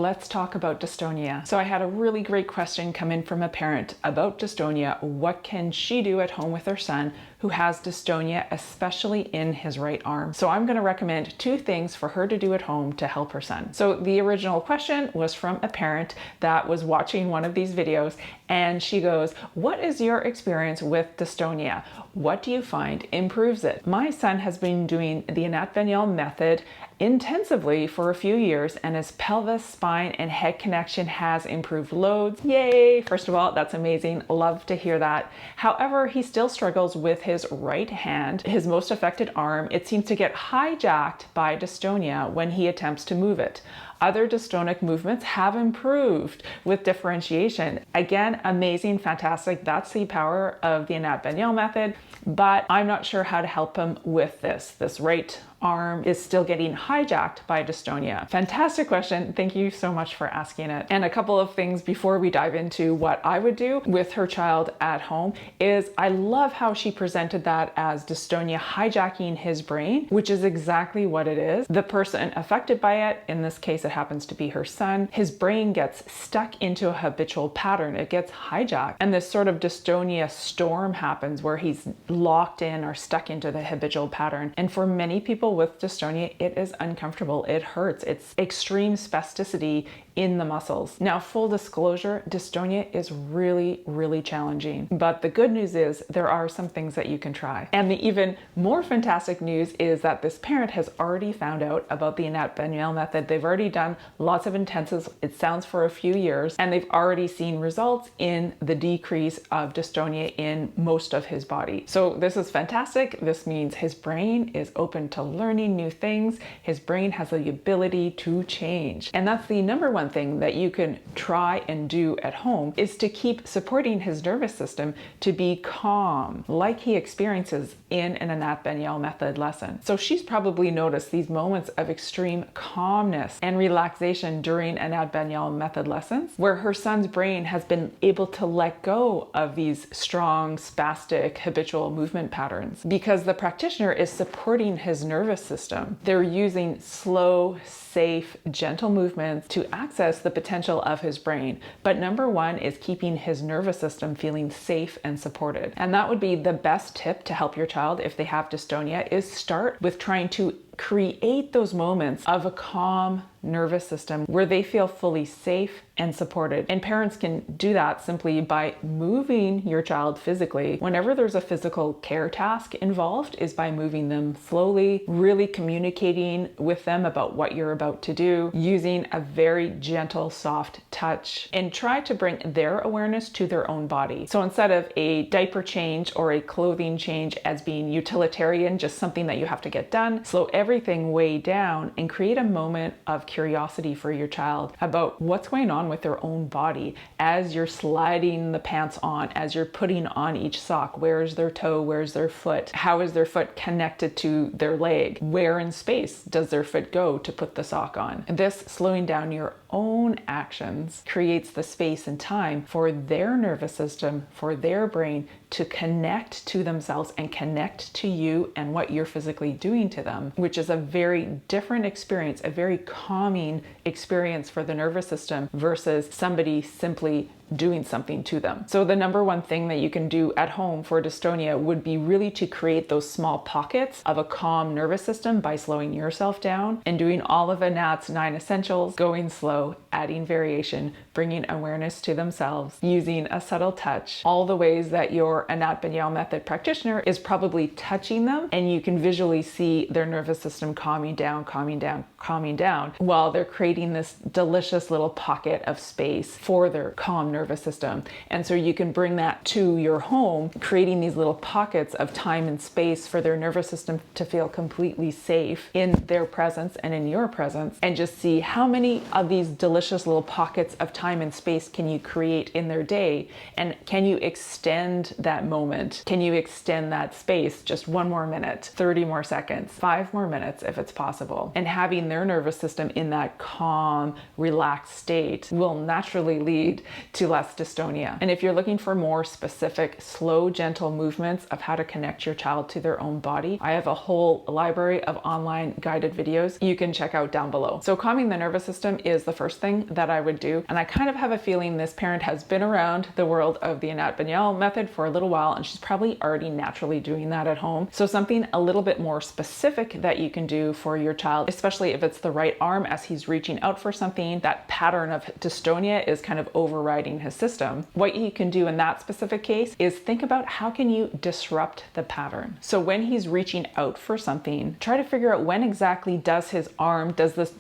let's talk about dystonia. So I had a really great question come in from a parent about dystonia. What can she do at home with her son who has dystonia, especially in his right arm? So I'm going to recommend 2 things for her to do at home to help her son. So the original question was from a parent that was watching one of these videos, and she goes, "What is your experience with dystonia? What do you find improves it?" My son has been doing the Anat Baniel method intensively for a few years, and his pelvis, spine, and head connection has improved loads. Yay! First of all, that's amazing. Love to hear that. However, he still struggles with his right hand, his most affected arm. It seems to get hijacked by dystonia when he attempts to move it. Other dystonic movements have improved with differentiation. Again, amazing, fantastic. That's the power of the Anat Baniel method, but I'm not sure how to help him with this. This right arm is still getting hijacked by dystonia. Fantastic question. Thank you so much for asking it. And a couple of things before we dive into what I would do with her child at home is I love how she presented that as dystonia hijacking his brain, which is exactly what it is. The person affected by it, in this case it happens to be her son, his brain gets stuck into a habitual pattern. It gets hijacked, and this sort of dystonia storm happens where he's locked in or stuck into the habitual pattern. And for many people with dystonia, it is uncomfortable. It hurts. It's extreme spasticity in the muscles. Now, full disclosure, dystonia is really, really challenging. But the good news is there are some things that you can try. And the even more fantastic news is that this parent has already found out about the Anat Baniel method. They've already done lots of intensives, it sounds for a few years, and they've already seen results in the decrease of dystonia in most of his body. So this is fantastic. This means his brain is open to learning new things. His brain has the ability to change. And that's the number one thing that you can try and do at home, is to keep supporting his nervous system to be calm, like he experiences in an Anat Baniel method lesson. So she's probably noticed these moments of extreme calmness and relaxation during Anat Baniel method lessons, where her son's brain has been able to let go of these strong, spastic, habitual movement patterns because the practitioner is supporting his nervous system. They're using slow, safe, gentle movements to access the potential of his brain. But number one is keeping his nervous system feeling safe and supported. And that would be the best tip to help your child if they have dystonia, is start with trying to create those moments of a calm nervous system where they feel fully safe and supported. And parents can do that simply by moving your child physically. Whenever there's a physical care task involved, is by moving them slowly, really communicating with them about what you're about to do, using a very gentle, soft touch, and try to bring their awareness to their own body. So instead of a diaper change or a clothing change as being utilitarian, just something that you have to get done, slow everything way down and create a moment of curiosity for your child about what's going on with their own body as you're sliding the pants on, as you're putting on each sock. Where's their toe? Where's their foot? How is their foot connected to their leg? Where in space does their foot go to put the sock on? This slowing down your own actions creates the space and time for their nervous system, for their brain to connect to themselves and connect to you and what you're physically doing to them, which is a very different experience, a very calming experience for the nervous system versus somebody simply doing something to them. So the number one thing that you can do at home for dystonia would be really to create those small pockets of a calm nervous system by slowing yourself down and doing all of Anat's 9 essentials, going slow, adding variation, bringing awareness to themselves, using a subtle touch, all the ways that your Anat Baniel method practitioner is probably touching them, and you can visually see their nervous system calming down, calming down, calming down, while they're creating this delicious little pocket of space for their calm nervous system. And so you can bring that to your home, creating these little pockets of time and space for their nervous system to feel completely safe in their presence and in your presence, and just see how many of these delicious little pockets of time and space can you create in their day, and can you extend that moment? Can you extend that space just 1 more minute, 30 more seconds, 5 more minutes if it's possible? And having their nervous system in that calm, relaxed state will naturally lead to less dystonia. And if you're looking for more specific, slow, gentle movements of how to connect your child to their own body, I have a whole library of online guided videos you can check out down below. So calming the nervous system is the first thing that I would do. And I kind of have a feeling this parent has been around the world of the Anat Baniel method for a little while, and she's probably already naturally doing that at home. So something a little bit more specific that you can do for your child, especially if it's the right arm as he's reaching out for something, that pattern of dystonia is kind of overriding his system. What you can do in that specific case is think about how can you disrupt the pattern. So when he's reaching out for something, try to figure out when exactly does this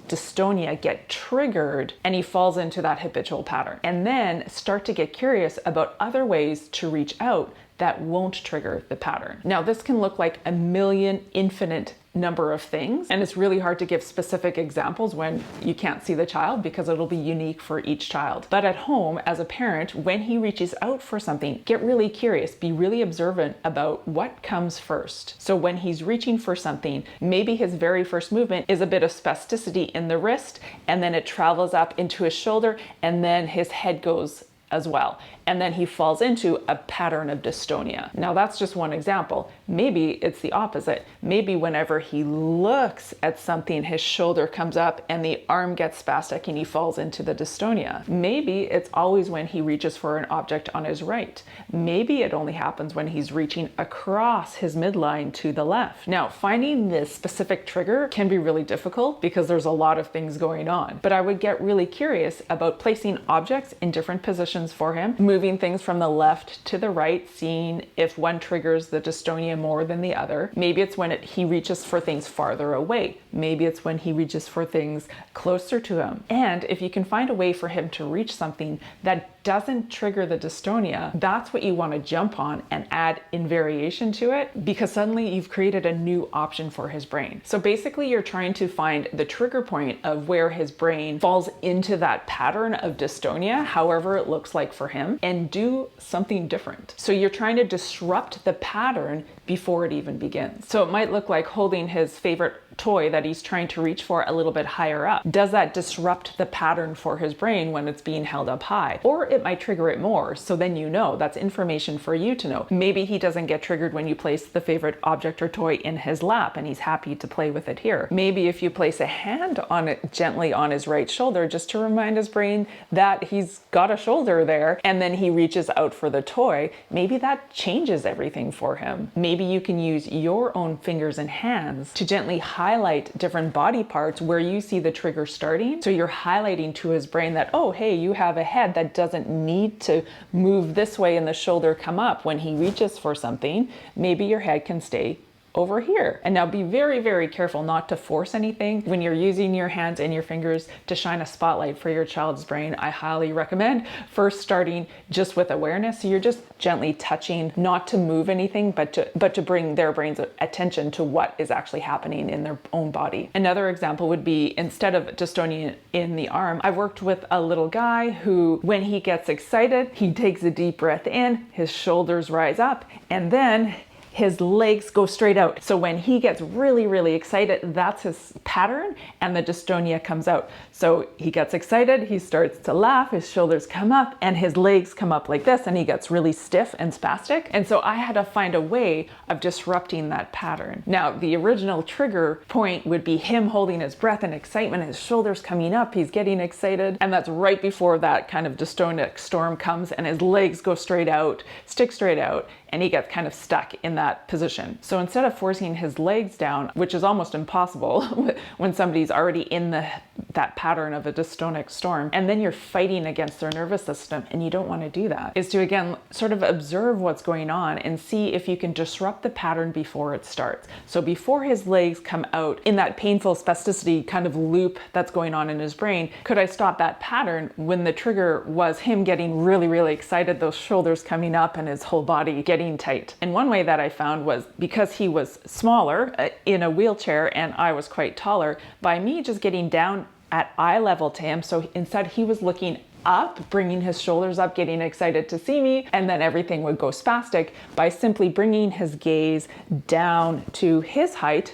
dystonia get triggered and he falls into that habitual pattern. And then start to get curious about other ways to reach out that won't trigger the pattern. Now, this can look like a million infinite number of things, and it's really hard to give specific examples when you can't see the child because it'll be unique for each child. But at home, as a parent, when he reaches out for something, get really curious, be really observant about what comes first. So when he's reaching for something, maybe his very first movement is a bit of spasticity in the wrist, and then it travels up into his shoulder, and then his head goes as well. And then he falls into a pattern of dystonia. Now that's just one example. Maybe it's the opposite. Maybe whenever he looks at something, his shoulder comes up and the arm gets spastic and he falls into the dystonia. Maybe it's always when he reaches for an object on his right. Maybe it only happens when he's reaching across his midline to the left. Now, finding this specific trigger can be really difficult because there's a lot of things going on. But I would get really curious about placing objects in different positions for him, moving things from the left to the right, seeing if one triggers the dystonia more than the other. Maybe it's when he reaches for things farther away. Maybe it's when he reaches for things closer to him. And if you can find a way for him to reach something that doesn't trigger the dystonia, that's what you want to jump on and add in variation to it, because suddenly you've created a new option for his brain. So basically you're trying to find the trigger point of where his brain falls into that pattern of dystonia, however it looks like for him, and do something different. So you're trying to disrupt the pattern before it even begins. So it might look like holding his favorite toy that he's trying to reach for a little bit higher up. Does that disrupt the pattern for his brain when it's being held up high? Or it might trigger it more. So then you know, that's information for you to know. Maybe he doesn't get triggered when you place the favorite object or toy in his lap and he's happy to play with it here. Maybe if you place a hand on it gently on his right shoulder, just to remind his brain that he's got a shoulder there, and then he reaches out for the toy, maybe that changes everything for him. Maybe you can use your own fingers and hands to gently highlight different body parts where you see the trigger starting. So you're highlighting to his brain that, oh, hey, you have a head that doesn't need to move this way and the shoulder come up. When he reaches for something, maybe your head can stay over here. And now be very, very careful not to force anything. When you're using your hands and your fingers to shine a spotlight for your child's brain, I highly recommend first starting just with awareness. So you're just gently touching, not to move anything, but to bring their brain's attention to what is actually happening in their own body. Another example would be, instead of dystonia in the arm, I've worked with a little guy who, when he gets excited, he takes a deep breath in, his shoulders rise up, and then his legs go straight out. So when he gets really, really excited, that's his pattern, and the dystonia comes out. So he gets excited, he starts to laugh, his shoulders come up, and his legs come up like this, and he gets really stiff and spastic. And so I had to find a way of disrupting that pattern. Now, the original trigger point would be him holding his breath in excitement, his shoulders coming up, he's getting excited, and that's right before that kind of dystonic storm comes, and his legs go straight out, stick straight out, and he gets kind of stuck in that position. So instead of forcing his legs down, which is almost impossible when somebody's already in that pattern of a dystonic storm, and then you're fighting against their nervous system, and you don't want to do that, is to, again, sort of observe what's going on and see if you can disrupt the pattern before it starts. So before his legs come out in that painful spasticity kind of loop that's going on in his brain, could I stop that pattern when the trigger was him getting really, really excited, those shoulders coming up and his whole body getting tight? And one way that I found was, because he was smaller in a wheelchair and I was quite taller, by me just getting down at eye level to him. So instead he was looking up, bringing his shoulders up, getting excited to see me, and then everything would go spastic by simply bringing his gaze down to his height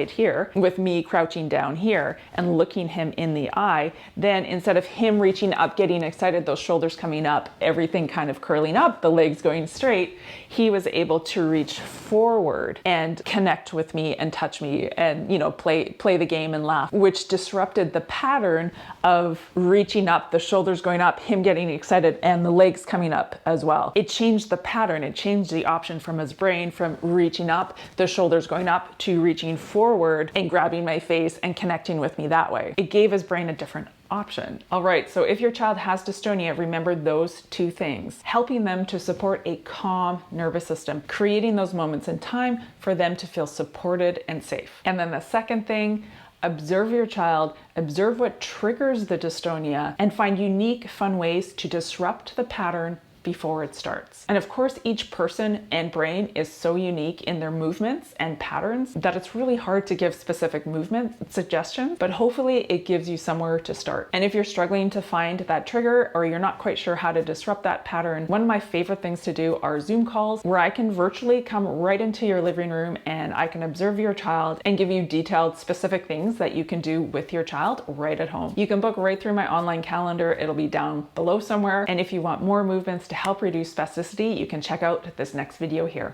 here, with me crouching down here and looking him in the eye. Then instead of him reaching up, getting excited, those shoulders coming up, everything kind of curling up, the legs going straight, he was able to reach forward and connect with me and touch me and, you know, play the game and laugh, which disrupted the pattern of reaching up, the shoulders going up, him getting excited, and the legs coming up as well. It changed the pattern. It changed the option from his brain from reaching up, the shoulders going up, to reaching forward and grabbing my face and connecting with me that way. It gave his brain a different option. All right, so if your child has dystonia, remember those two things: helping them to support a calm nervous system, creating those moments in time for them to feel supported and safe. And then the second thing, observe your child, observe what triggers the dystonia, and find unique, fun ways to disrupt the pattern before it starts. And of course, each person and brain is so unique in their movements and patterns that it's really hard to give specific movement suggestions, but hopefully it gives you somewhere to start. And if you're struggling to find that trigger, or you're not quite sure how to disrupt that pattern, one of my favorite things to do are Zoom calls, where I can virtually come right into your living room and I can observe your child and give you detailed, specific things that you can do with your child right at home. You can book right through my online calendar. It'll be down below somewhere. And if you want more movements to help reduce spasticity, you can check out this next video here.